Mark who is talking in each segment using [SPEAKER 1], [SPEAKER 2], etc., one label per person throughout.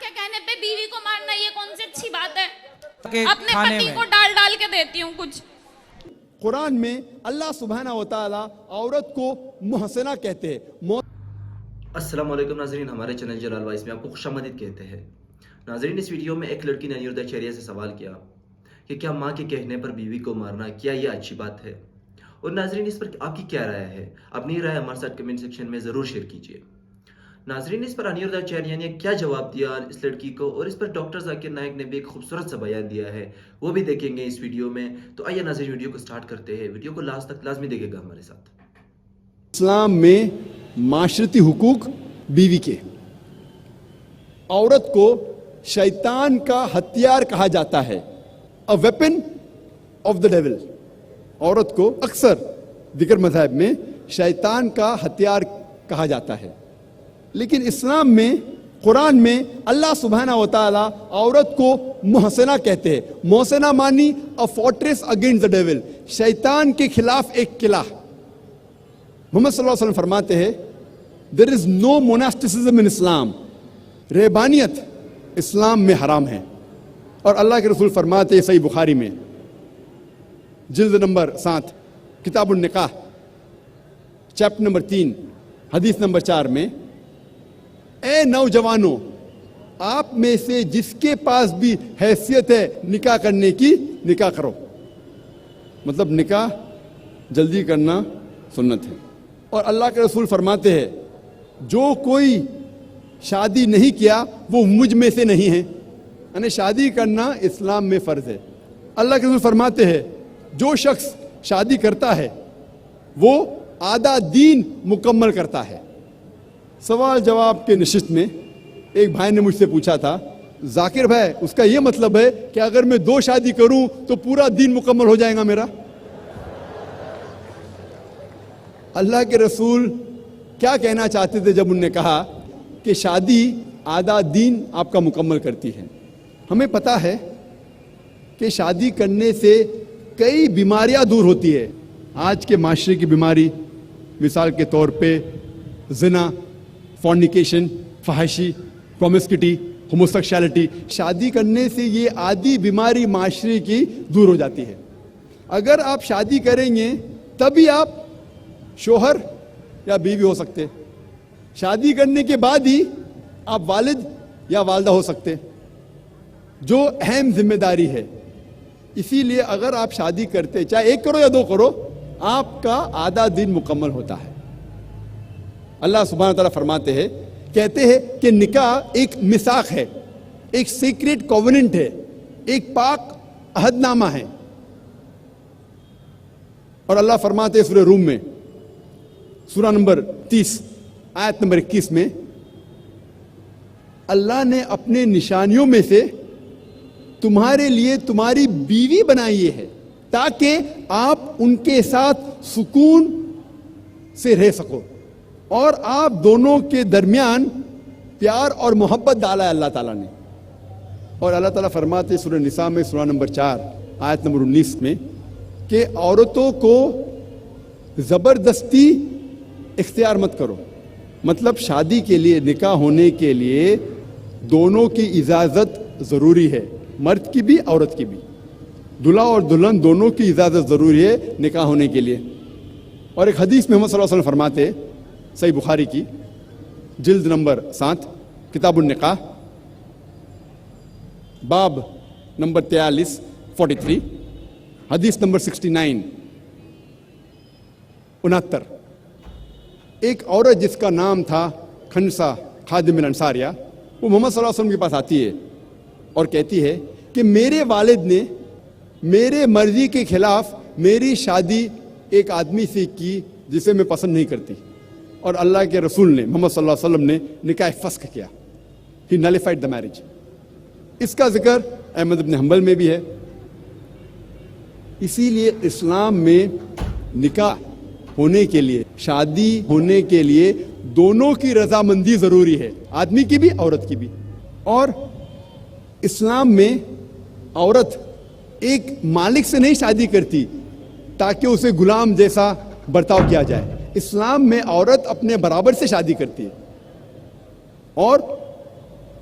[SPEAKER 1] کے کہنے پہ بیوی کو مارنا یہ کون سی اچھی بات ہے؟
[SPEAKER 2] کہ
[SPEAKER 1] اپنے پتی کو ڈال ڈال کے دیتی ہوں کچھ.
[SPEAKER 3] قرآن میں اللہ سبحانہ و تعالیٰ عورت کو محسنہ کہتے ہیں.
[SPEAKER 4] السلام علیکم ناظرین، ہمارے چینل جلال وائس میں آپ کو خوش آمدید کہتے ہیں. ناظرین، اس ویڈیو میں ایک لڑکی نے انیردہ چہریہ سے سوال کیا کہ کیا ماں کے کہنے پر بیوی کو مارنا کیا یہ اچھی بات ہے؟ اور ناظرین، اس پر آپ کی کیا رائے ہے؟ اپنی رائے ہمارے ساتھ کمنٹ سیکشن میں ضرور شیئر کیجیے. ناظرین، اس پر انیردہ چہریہ نے کیا جواب دیا اس لڑکی کو، اور اس پر ڈاکٹر ذاکر نائک نے بھی ایک خوبصورت سا بیان دیا ہے، وہ بھی دیکھیں گے اس ویڈیو میں. تو آئیے ناظرین، ویڈیو کو سٹارٹ کرتے ہیں. ویڈیو کو لاسٹ تک لازمی دیکھے گا ہمارے ساتھ.
[SPEAKER 3] اسلام میں معاشرتی حقوق بیوی کے. عورت کو شیطان کا ہتھیار کہا جاتا ہے، a weapon of the devil. عورت کو اکثر دیگر مذاہب میں شیطان کا ہتھیار کہا جاتا ہے، لیکن اسلام میں قرآن میں اللہ سبحانہ و تعالیٰ عورت کو محسنہ کہتے ہیں. محسنہ مانی a fortress against the devil، شیطان کے خلاف ایک قلعہ. محمد صلی اللہ علیہ وسلم فرماتے ہیں there is no monasticism in Islam، رہبانیت اسلام میں حرام ہے. اور اللہ کے رسول فرماتے ہیں صحیح بخاری میں جلد نمبر 7 کتاب النکاح چیپٹر نمبر 3 حدیث نمبر 4 میں، اے نوجوانوں، آپ میں سے جس کے پاس بھی حیثیت ہے نکاح کرنے کی نکاح کرو. مطلب نکاح جلدی کرنا سنت ہے. اور اللہ کے رسول فرماتے ہیں جو کوئی شادی نہیں کیا وہ مجھ میں سے نہیں ہے. یعنی شادی کرنا اسلام میں فرض ہے. اللہ کے رسول فرماتے ہیں جو شخص شادی کرتا ہے وہ آدھا دین مکمل کرتا ہے. سوال جواب کے نشست میں ایک بھائی نے مجھ سے پوچھا تھا، ذاکر بھائی اس کا یہ مطلب ہے کہ اگر میں 2 شادی کروں تو پورا دین مکمل ہو جائے گا میرا؟ اللہ کے رسول کیا کہنا چاہتے تھے جب انہوں نے کہا کہ شادی آدھا دین آپ کا مکمل کرتی ہے؟ ہمیں پتہ ہے کہ شادی کرنے سے کئی بیماریاں دور ہوتی ہے. آج کے معاشرے کی بیماری مثال کے طور پہ زنا، فورنیکیشن، فحاشی، پرومسکیٹی، ہوموسیکشوالٹی، شادی کرنے سے یہ آدھی بیماری معاشرے کی دور ہو جاتی ہے. اگر آپ شادی کریں گے تبھی آپ شوہر یا بیوی ہو سکتے. شادی کرنے کے بعد ہی آپ والد یا والدہ ہو سکتے، جو اہم ذمہ داری ہے. اسی لیے اگر آپ شادی کرتے چاہے 1 کرو یا 2 کرو، آپ کا آدھا دن مکمل ہوتا ہے. اللہ سبحانہ تعالیٰ فرماتے ہیں، کہتے ہیں کہ نکاح ایک میثاق ہے، ایک سیکریٹ کووننٹ ہے، ایک پاک عہد نامہ ہے. اور اللہ فرماتے ہیں سورہ روم میں سورہ نمبر 30 آیت نمبر 21 میں، اللہ نے اپنے نشانیوں میں سے تمہارے لیے تمہاری بیوی بنائی ہے تاکہ آپ ان کے ساتھ سکون سے رہ سکو، اور آپ دونوں کے درمیان پیار اور محبت ڈالا ہے اللہ تعالیٰ نے. اور اللہ تعالیٰ فرماتے سورہ نساء میں سورہ نمبر 4 آیت نمبر 19 میں کہ عورتوں کو زبردستی اختیار مت کرو. مطلب شادی کے لیے، نکاح ہونے کے لیے دونوں کی اجازت ضروری ہے، مرد کی بھی عورت کی بھی. دلہا اور دلہن دونوں کی اجازت ضروری ہے نکاح ہونے کے لیے. اور ایک حدیث میں محمد صلی اللہ علیہ وسلم فرماتے صحیح بخاری کی جلد نمبر 7 کتاب النکاح باب نمبر 43 حدیث نمبر 69 69، ایک عورت جس کا نام تھا خنسا خادم الانصاریہ، وہ محمد صلی اللہ علیہ وسلم کے پاس آتی ہے اور کہتی ہے کہ میرے والد نے میرے مرضی کے خلاف میری شادی ایک آدمی سے کی جسے میں پسند نہیں کرتی، اور اللہ کے رسول نے محمد صلی اللہ علیہ وسلم نے نکاح فسخ کیا. He nullified the marriage. اس کا ذکر احمد بن حنبل میں بھی ہے. اسی لیے اسلام میں نکاح ہونے کے لیے، شادی ہونے کے لیے دونوں کی رضامندی ضروری ہے، آدمی کی بھی عورت کی بھی. اور اسلام میں عورت ایک مالک سے نہیں شادی کرتی تاکہ اسے غلام جیسا برتاؤ کیا جائے. اسلام میں عورت اپنے برابر سے شادی کرتی ہے، اور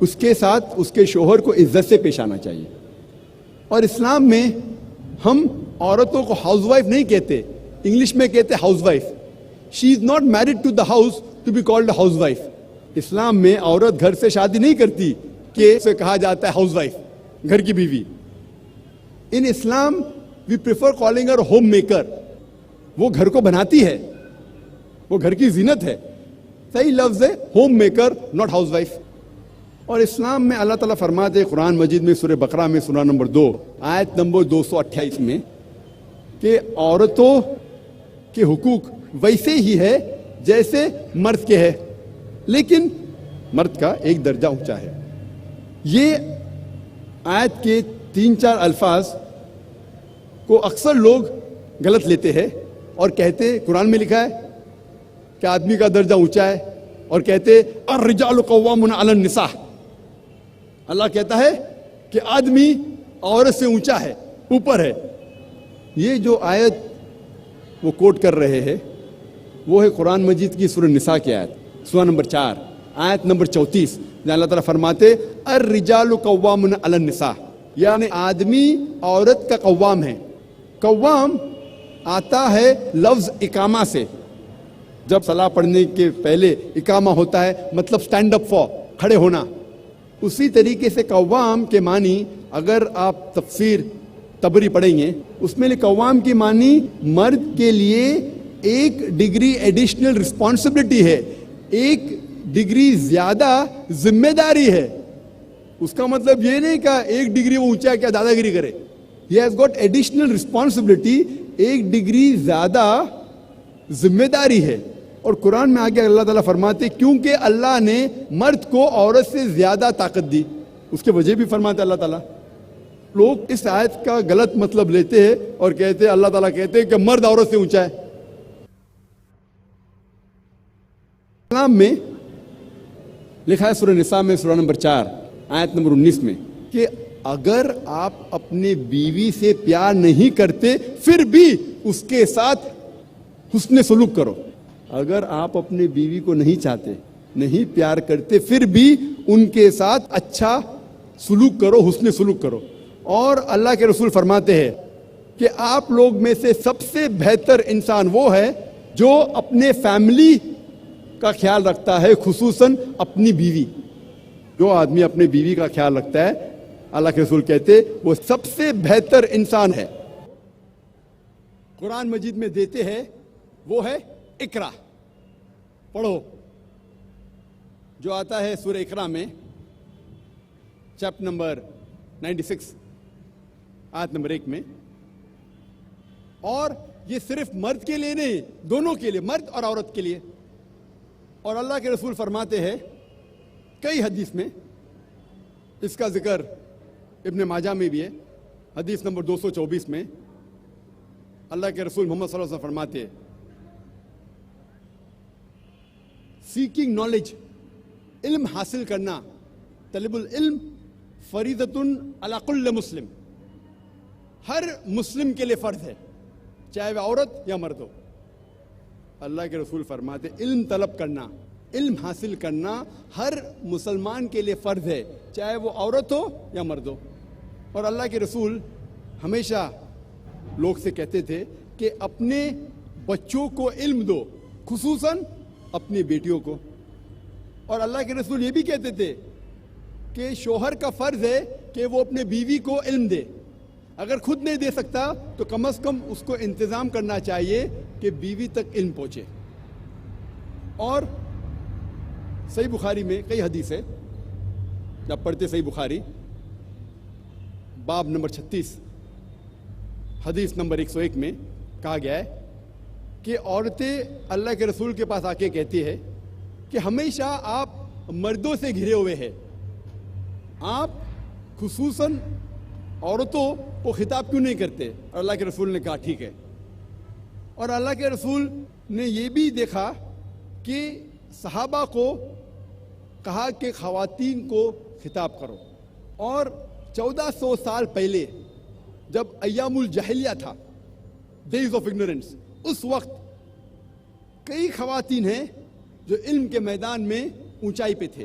[SPEAKER 3] اس کے ساتھ اس کے شوہر کو عزت سے پیش آنا چاہیے. اور اسلام میں ہم عورتوں کو ہاؤس وائف نہیں کہتے, انگلش میں کہتے house wife. She is not married to the house to be called house wife. اسلام میں عورت گھر سے شادی نہیں کرتی کہ اسے کہا جاتا ہے ہاؤس وائف, گھر کی بیوی. In Islam we prefer calling her home maker. وہ گھر کو بناتی ہے, وہ گھر کی زینت ہے. صحیح لفظ ہے home maker, not house wife. اور اسلام میں اللہ تعالیٰ فرماتے ہیں قرآن مجید میں سورہ بقرہ میں سورہ نمبر 2 آیت نمبر 228 میں کہ عورتوں کے حقوق ویسے ہی ہے جیسے مرد کے ہے, لیکن مرد کا ایک درجہ اونچا ہے. یہ آیت کے 3-4 الفاظ کو اکثر لوگ غلط لیتے ہیں اور کہتے قرآن میں لکھا ہے کہ آدمی کا درجہ اونچا ہے, اور کہتے الرجال قوامون علی النساء. اللہ کہتا ہے کہ آدمی عورت سے اونچا ہے, اوپر ہے. یہ جو آیت وہ کوٹ کر رہے ہیں وہ ہے قرآن مجید کی سورہ نساء کی آیت, سورہ نمبر 4 آیت نمبر 34, جہاں اللہ تعالیٰ فرماتے الرجال قوامون علی النساء, یعنی آدمی عورت کا قوام ہے. قوام آتا ہے لفظ اقامہ سے. جب صلاح پڑھنے کے پہلے اقامہ ہوتا ہے, مطلب سٹینڈ اپ فار, کھڑے ہونا. اسی طریقے سے قوام کے معنی اگر آپ تفسیر تبری پڑھیں گے, اس میں قوام کی معنی مرد کے لیے ایک ڈگری ایڈیشنل رسپانسبلٹی ہے, ایک ڈگری زیادہ ذمہ داری ہے. اس کا مطلب یہ نہیں کہ ایک ڈگری وہ اونچا کیا دادا گیری کرے. He has got additional responsibility, ایک ڈگری زیادہ ذمہ داری ہے. اور قرآن میں آگے اللہ تعالیٰ فرماتے کیونکہ اللہ نے مرد کو عورت سے زیادہ طاقت دی, اس کے وجہ بھی فرماتے اللہ تعالیٰ. لوگ اس آیت کا غلط مطلب لیتے ہیں اور کہتے ہیں اللہ تعالیٰ کہتے ہیں کہ مرد عورت سے اونچا ہے. اسلام میں لکھا ہے سورہ نساء میں سورہ نمبر 4 آیت نمبر 19 میں کہ اگر آپ اپنے بیوی سے پیار نہیں کرتے پھر بھی اس کے ساتھ حسن سلوک کرو. اگر آپ اپنے بیوی کو نہیں چاہتے, نہیں پیار کرتے, پھر بھی ان کے ساتھ اچھا سلوک کرو, حسن سلوک کرو. اور اللہ کے رسول فرماتے ہیں کہ آپ لوگ میں سے سب سے بہتر انسان وہ ہے جو اپنے فیملی کا خیال رکھتا ہے, خصوصاً اپنی بیوی. جو آدمی اپنے بیوی کا خیال رکھتا ہے, اللہ کے رسول کہتے وہ سب سے بہتر انسان ہے. قرآن مجید میں دیتے ہیں وہ ہے اقرا, پڑھو, جو آتا ہے سورہ اقرا میں چیپٹر نمبر 96 آیت نمبر 1 میں. اور یہ صرف مرد کے لیے نہیں, دونوں کے لیے, مرد اور عورت کے لیے. اور اللہ کے رسول فرماتے ہیں کئی حدیث میں, اس کا ذکر ابن ماجہ میں بھی ہے, حدیث نمبر 224 میں اللہ کے رسول محمد صلی اللہ علیہ وسلم فرماتے ہیں سیکنگ نالج, علم حاصل کرنا, طلب العلم فریضۃ علی کل مسلم, ہر مسلم کے لیے فرض ہے, چاہے وہ عورت یا مرد ہو. اللہ کے رسول فرماتے علم طلب کرنا, علم حاصل کرنا ہر مسلمان کے لیے فرض ہے, چاہے وہ عورت ہو یا مرد ہو. اور اللہ کے رسول ہمیشہ لوگ سے کہتے تھے کہ اپنے بچوں کو علم دو, خصوصاً اپنی بیٹیوں کو. اور اللہ کے رسول یہ بھی کہتے تھے کہ شوہر کا فرض ہے کہ وہ اپنے بیوی کو علم دے. اگر خود نہیں دے سکتا تو کم از کم اس کو انتظام کرنا چاہیے کہ بیوی تک علم پہنچے. اور صحیح بخاری میں کئی حدیث ہے, جب پڑھتے صحیح بخاری باب نمبر 36 حدیث نمبر 101 میں کہا گیا ہے کہ عورتیں اللہ کے رسول کے پاس آ کے کہتی ہے کہ ہمیشہ آپ مردوں سے گھرے ہوئے ہیں, آپ خصوصاً عورتوں کو خطاب کیوں نہیں کرتے؟ اور اللہ کے رسول نے کہا ٹھیک ہے. اور اللہ کے رسول نے یہ بھی دیکھا کہ صحابہ کو کہا کہ خواتین کو خطاب کرو. اور 1400 سال پہلے جب ایام الجاہلیہ تھا, ڈیز آف اگنورنس, اس وقت کئی خواتین ہیں جو علم کے میدان میں اونچائی پہ تھے.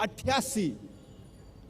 [SPEAKER 3] 88